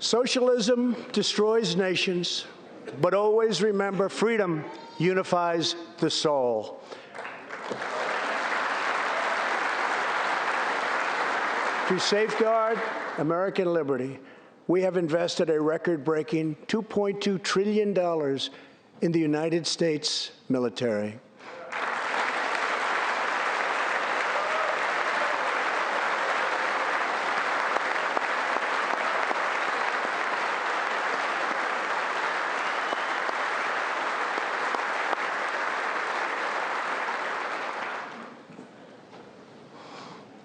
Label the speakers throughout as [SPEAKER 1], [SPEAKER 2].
[SPEAKER 1] Socialism destroys nations, but always remember freedom unifies the soul. To safeguard American liberty, we have invested a record-breaking $2.2 trillion in the United States military.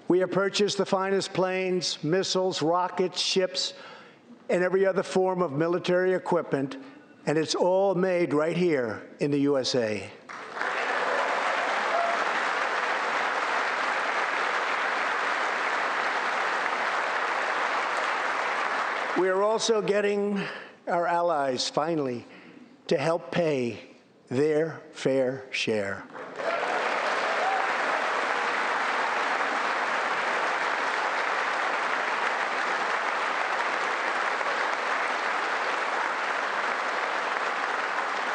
[SPEAKER 1] We have purchased the finest planes, missiles, rockets, ships, and every other form of military equipment, and it's all made right here in the USA. We are also getting our allies, finally, to help pay their fair share.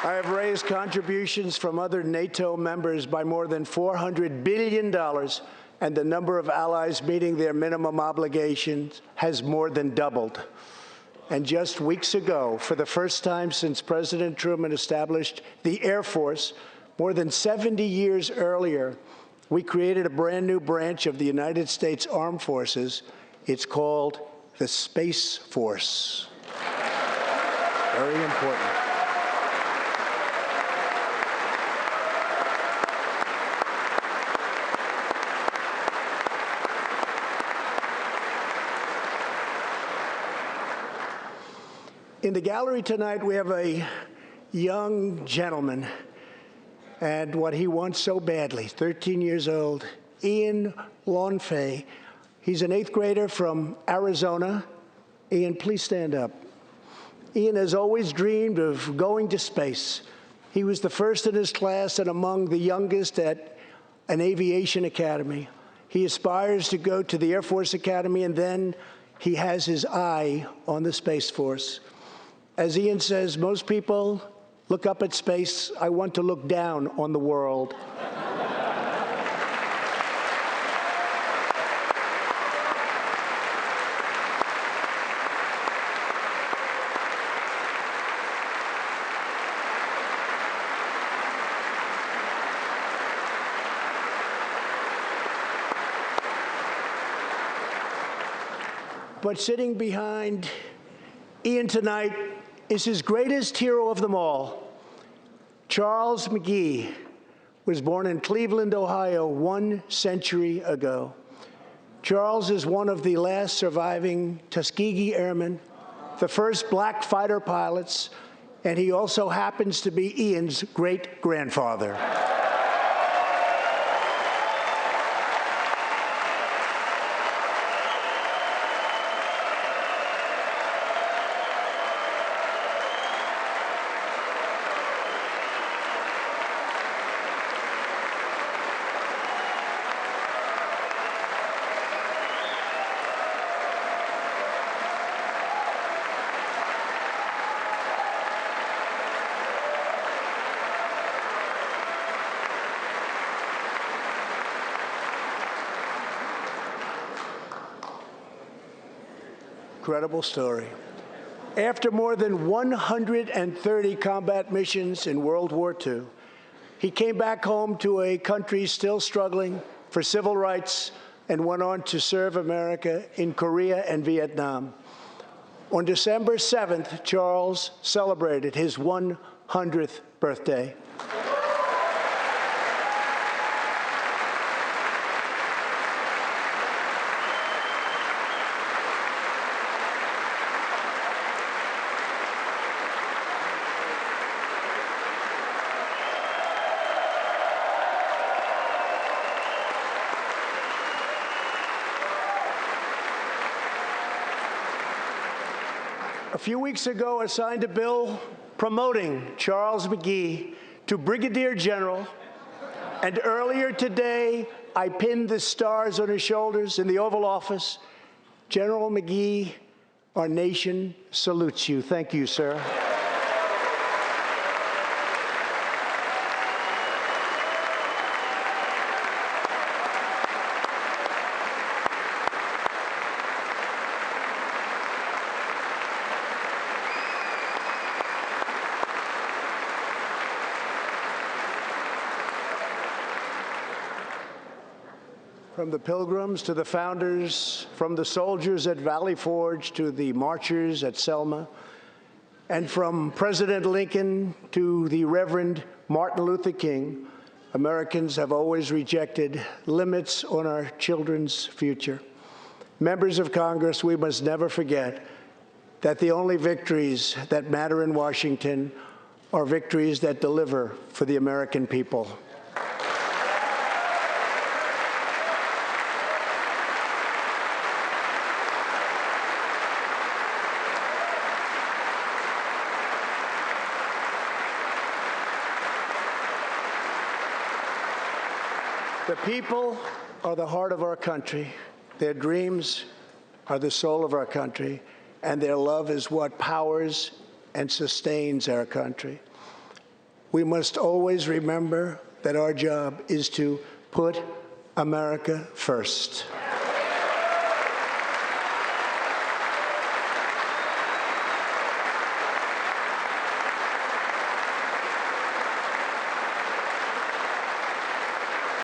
[SPEAKER 1] I have raised contributions from other NATO members by more than $400 billion, and the number of allies meeting their minimum obligations has more than doubled. And just weeks ago, for the first time since President Truman established the Air Force, more than 70 years earlier, we created a brand new branch of the United States Armed Forces. It's called the Space Force. Very important. In the gallery tonight, we have a young gentleman, and what he wants so badly, 13 years old, Ian Lawnfay. He's an 8th grader from Arizona. Ian, please stand up. Ian has always dreamed of going to space. He was the first in his class and among the youngest at an aviation academy. He aspires to go to the Air Force Academy, and then he has his eye on the Space Force. As Ian says, most people look up at space. I want to look down on the world. But sitting behind Ian tonight is his greatest hero of them all. Charles Mcgee was born in Cleveland, Ohio, 1 century ago. Charles is one of the last surviving Tuskegee Airmen, the first black fighter pilots, and he also happens to be Ian's great-grandfather. Incredible story. After more than 130 combat missions in World War II, he came back home to a country still struggling for civil rights and went on to serve America in Korea and Vietnam. On December 7th, Charles celebrated his 100th birthday. A few weeks ago, I signed a bill promoting Charles Mcgee to Brigadier General, and earlier today, I pinned the stars on his shoulders in the Oval Office. General Mcgee Our nation salutes you. Thank you, sir. From the Pilgrims to the founders, from the soldiers at Valley Forge to the marchers at Selma, and from President Lincoln to the Reverend Martin Luther King, Americans have always rejected limits on our children's future. Members of Congress, we must never forget that the only victories that matter in Washington are victories that deliver for the American people. The people are the heart of our country. Their dreams are the soul of our country, and their love is what powers and sustains our country. We must always remember that our job is to put America first.